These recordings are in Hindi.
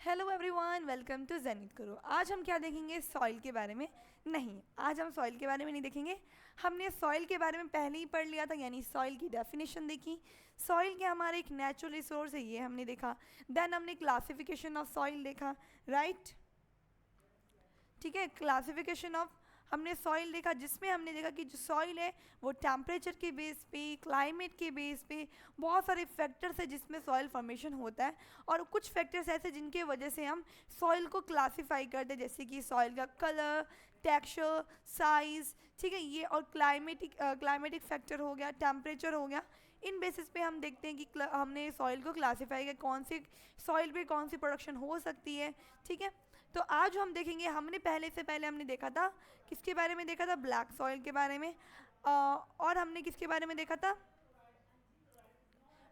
Hello everyone, welcome to Zenith करो। आज हम क्या देखेंगे? सॉइल के बारे में नहीं, आज हम सॉइल के बारे में नहीं देखेंगे। हमने सॉइल के बारे में पहले ही पढ़ लिया था, यानी सॉइल की डेफिनेशन देखी। सॉइल क्या हमारा एक नेचुरल रिसोर्स है, ये हमने देखा। देन हमने क्लासिफिकेशन ऑफ सॉइल देखा, राइट? ठीक है, क्लासिफिकेशन ऑफ हमने सॉइल देखा, जिसमें हमने देखा कि जो सॉइल है वो टेम्परेचर के बेस पे, क्लाइमेट के बेस पे, बहुत सारे फैक्टर्स है जिसमें सॉइल फॉर्मेशन होता है। और कुछ फैक्टर्स ऐसे जिनके वजह से हम सॉइल को क्लासीफाई करते हैं, जैसे कि सॉइल का कलर, टेक्सचर, साइज, ठीक है ये। और क्लाइमेटिक फैक्टर हो गया, टेम्परेचर हो गया। इन बेसिस पे हम देखते हैं कि हमने सॉइल को क्लासीफाई किया, कौन सी सॉइल पे कौन सी प्रोडक्शन हो सकती है, ठीक है। तो आज हम देखेंगे, हमने पहले हमने देखा था, किसके बारे में देखा था? ब्लैक सॉइल के बारे में। और हमने किसके बारे में देखा था?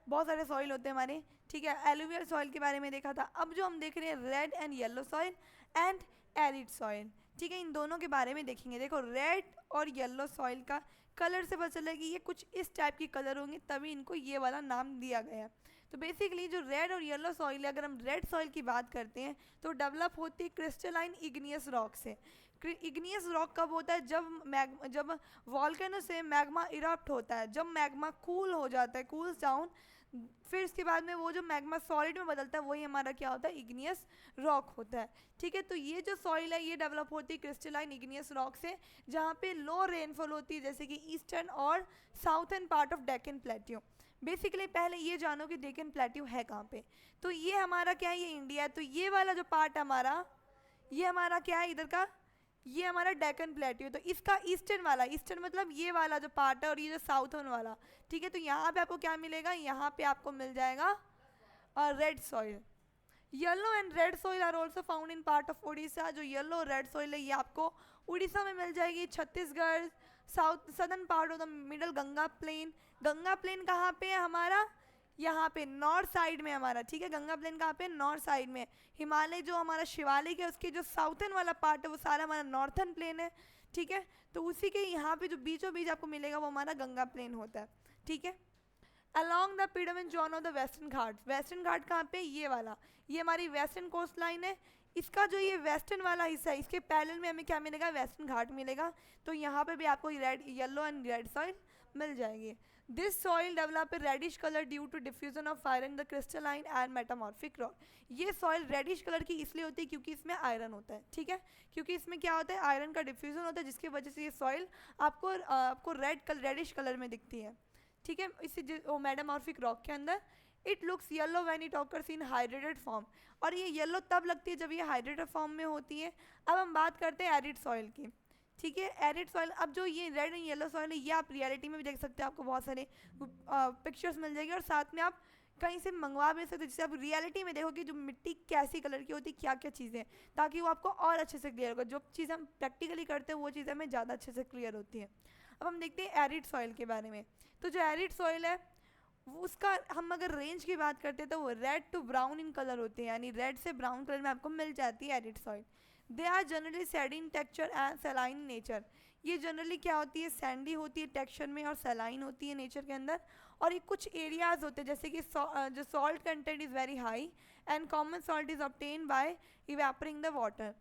बहुत सारे सॉइल होते हैं हमारे, ठीक है। एलुवियल सॉइल के बारे में देखा था। अब जो हम देख रहे हैं red and yellow soil and arid soil, ठीक है, इन दोनों के बारे में देखेंगे। देखो, रेड और येलो सॉइल का कलर से पता चला कि ये कुछ इस टाइप की कलर होंगे, तभी इनको ये वाला नाम दिया गया। तो बेसिकली जो रेड और येलो सॉइल है, अगर हम रेड सॉइल की बात करते हैं तो डेवलप होती है क्रिस्टलाइन इग्नियस रॉक से। इग्नियस रॉक कब होता है? जब वॉल्केनो से मैग्मा इरप्ट होता है, जब मैग्मा कूल हो जाता है, कूल्स डाउन, फिर इसके बाद में वो जो मैग्मा सॉलिड में बदलता है, वही हमारा क्या होता है? इग्नियस रॉक होता है, ठीक है। तो ये जो सॉइल है ये डेवलप होती है क्रिस्टलाइन इग्नियस रॉक से, जहाँ पे लो रेनफॉल होती है, जैसे कि ईस्टर्न और southern part of Deccan plateau. Basically पहले ये जानो कि डेक्कन प्लेट्यू है कहाँ पे। तो ये हमारा क्या है? ये इंडिया है। तो ये वाला जो पार्ट हमारा, ये हमारा क्या है इधर का? ये हमारा डेक्कन प्लेट्यू। तो इसका ईस्टर्न वाला, ईस्टर्न मतलब ये वाला जो पार्ट है, और ये जो साउथर्न वाला, ठीक है। तो यहाँ पे आपको क्या मिलेगा? यहाँ पे आपको मिल जाएगा red soil. Yellow and red soil are also found in part of Orissa. जो येलो और रेड सॉइल है ये आपको उड़ीसा में मिल जाएगी, Chhattisgarh, south southern part of the middle Ganga plain. Ganga plain कहाँ पे है हमारा? यहाँ पे नॉर्थ साइड में हमारा, ठीक है। गंगा प्लेन कहाँ पे? नॉर्थ साइड में। हिमालय जो हमारा शिवालिक है, उसके जो साउथर्न वाला पार्ट है वो सारा हमारा नॉर्थर्न प्लेन है, ठीक है। तो उसी के यहाँ पे जो बीचों बीच आपको मिलेगा वो हमारा गंगा प्लेन होता है, ठीक है। Along the pyramid zone of the western Ghat, western Ghat कहाँ पे? ये वाला, ये हमारी वेस्टर्न कोस्ट लाइन है। इसका जो ये वेस्टर्न वाला हिस्सा है, इसके पैरेलल में हमें क्या मिलेगा? वेस्टर्न घाट मिलेगा। तो यहाँ पे भी आपको red, yellow and red soil मिल जाएगी। This soil develop a reddish colour due to diffusion of iron the crystalline and metamorphic rock. ये सॉइल रेडिश कलर की इसलिए होती है क्योंकि इसमें आयरन होता है, ठीक है। क्योंकि इसमें क्या होता है? आयरन का डिफ्यूजन होता है, जिसकी वजह से ये सॉइल आपको रेडिश कलर में दिखती है, ठीक है। इसी मेटामॉर्फिक रॉक के अंदर it looks yellow when it occurs in hydrated form. और ये येलो तब लगती है जब ये हाइड्रेटेड फॉर्म में होती है। अब हम बात करते हैं एरिड सॉइल की, ठीक है। एरिड सॉइल, अब जो ये रेड एंड येलो सॉइल है ये आप रियलिटी में भी देख सकते हो, आपको बहुत सारे पिक्चर्स मिल जाएगी, और साथ में आप कहीं से मंगवा भी सकते हो, जिससे आप रियलिटी में देखो कि जो मिट्टी कैसी कलर की होती है, क्या क्या चीज़ें, ताकि वो आपको और अच्छे से क्लियर होगा। जो चीज़ हम प्रैक्टिकली करते हैं वो चीज़ हमें ज़्यादा अच्छे से क्लियर होती है। अब हम देखते हैं एरिड सॉइल के बारे में। तो जो एरिड सॉइल है उसका हम अगर रेंज की बात करते हैं तो वो red to brown in colour होते हैं, यानी रेड से ब्राउन कलर में आपको मिल जाती है arid soil. They are generally sandy in texture and saline nature. ये जनरली क्या होती है? सैंडी होती है टेक्सचर में, और सेलाइन होती है नेचर के अंदर। और ये कुछ एरियाज होते हैं, जैसे कि जो salt content is very high and common salt is obtain bye evaporating the water.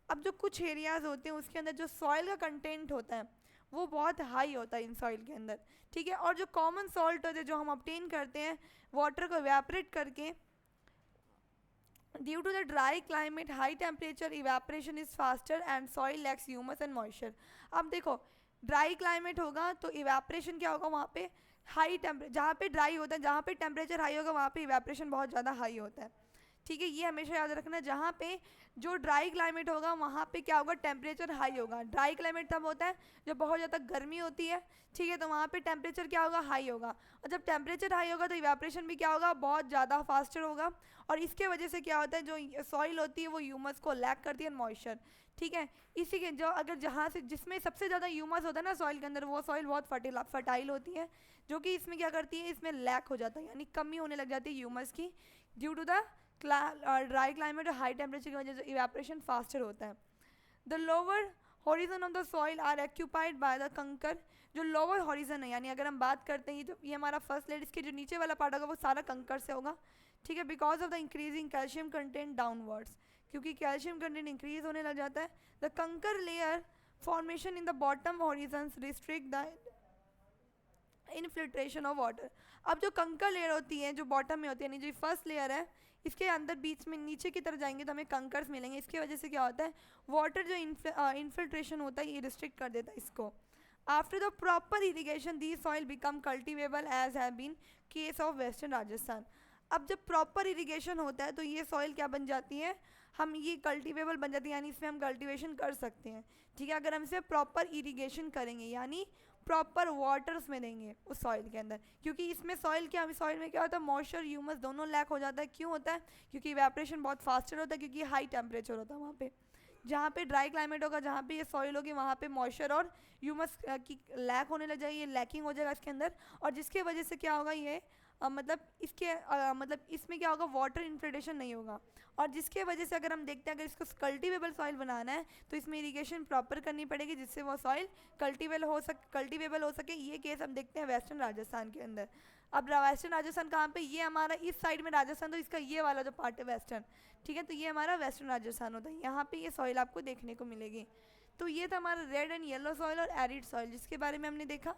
अब जो कुछ एरियाज होते हैं उसके अंदर जो सॉइल का कंटेंट होता है वो बहुत हाई होता है इन सॉइल के अंदर, ठीक है। और जो कॉमन सॉल्ट होते हैं जो हम ऑब्टेन करते हैं वाटर को इवेपोरेट करके, due to the dry climate high temperature evaporation is faster and soil lacks humus and moisture. अब देखो, ड्राई क्लाइमेट होगा तो इवेपोरेशन क्या होगा? वहाँ पे हाई टेम्परेचर, जहाँ पे ड्राई होता है, जहाँ पे टेम्परेचर हाई होगा वहाँ पे इवेपोरेशन बहुत ज़्यादा हाई होता है, ठीक है। ये हमेशा याद रखना, जहाँ पे जो ड्राई क्लाइमेट होगा वहाँ पे क्या होगा? टेम्परेचर हाई होगा। ड्राई क्लाइमेट तब होता है जब बहुत ज़्यादा गर्मी होती है, ठीक है, तो वहाँ पे टेम्परेचर क्या होगा? हाई होगा। और जब टेम्परेचर हाई होगा तो इवेपोरेशन भी क्या होगा? बहुत ज़्यादा फास्टर होगा। और इसके वजह से क्या होता है? जो सॉइल होती है वो ह्यूमस को लैक करती है, मॉइस्चर, ठीक है। इसी के जो अगर जहाँ से जिसमें सबसे ज़्यादा ह्यूमस होता है ना सॉइल के अंदर, वो सॉइल बहुत फर्टाइल होती है, जो कि इसमें क्या करती है? इसमें लैक हो जाता है, यानी कमी होने लग जाती है ह्यूमस की, due to the dry climate और हाई टेम्परेचर की वजह से इवेपोरेशन फास्टर होता है। The lower horizon of the soil are occupied by the kankar. जो लोअर हॉरिजन है, यानी अगर हम बात करते हैं तो ये हमारा फर्स्ट लेयर, इसके जो नीचे वाला पार्ट होगा वो सारा कंकर से होगा, ठीक है, because of the increasing calcium content downwards, क्योंकि कैल्शियम कंटेंट इंक्रीज होने लग जाता है। द कंकर layer formation in the bottom horizons restrict the infiltration of water. अब जो कंकर लेयर होती है जो बॉटम में होती है, यानी जो फर्स्ट लेयर है, इसके अंदर बीच में नीचे की तरफ जाएंगे तो हमें कंकर्स मिलेंगे। इसकी वजह से क्या होता है, वाटर जो इनफिल्ट्रेशन होता है ये रिस्ट्रिक्ट कर देता है इसको। After the proper irrigation the soil become cultivable as have been case of western Rajasthan. अब जब प्रॉपर इरीगेशन होता है तो ये सॉइल क्या बन जाती है, हम ये कल्टिवेबल बन जाती है, यानी इसमें हम कल्टिवेशन कर सकते हैं। ठीक है, अगर हम इसे प्रॉपर इरीगेशन करेंगे यानी प्रॉपर वाटर्स में देंगे उस सॉइल के अंदर, क्योंकि इसमें सॉइल में क्या होता है, मॉइस्चर ह्यूमस दोनों लैक हो जाता है। क्यों होता है, क्योंकि इवेपोरेशन बहुत फास्टर होता है, क्योंकि हाई टेम्परेचर होता है वहाँ पे। जहाँ पे ड्राई क्लाइमेट होगा, जहाँ पे ये सॉइल होगी, वहाँ पे मॉइस्चर और ह्यूमस की लैक होने लग जाएगी, ये लैकिंग हो जाएगा इसके अंदर, और जिसके वजह से क्या होगा, ये मतलब इसमें क्या होगा, वाटर इन्फिल्ट्रेशन नहीं होगा। और जिसके वजह से अगर हम देखते हैं, अगर इसको कल्टिवेबल सॉइल बनाना है तो इसमें इरिगेशन प्रॉपर करनी पड़ेगी, जिससे वो सॉइल कल्टिवेबल हो सके। ये केस हम देखते हैं वेस्टर्न राजस्थान के अंदर। अब वेस्टर्न राजस्थान कहाँ पे, ये हमारा इस साइड में राजस्थान, तो इसका ये वाला जो पार्ट है वेस्टर्न, ठीक है, तो ये हमारा वेस्टर्न राजस्थान होता है। यहाँ पे ये सॉइल आपको देखने को मिलेगी। तो ये था हमारा रेड एंड येलो सॉइल और एरिड सॉइल, जिसके बारे में हमने देखा।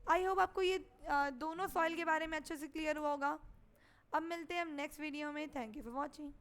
आई होप आपको ये दोनों सॉइल के बारे में अच्छे से क्लियर हुआ होगा। अब मिलते हैं हम नेक्स्ट वीडियो में। Thank you for watching.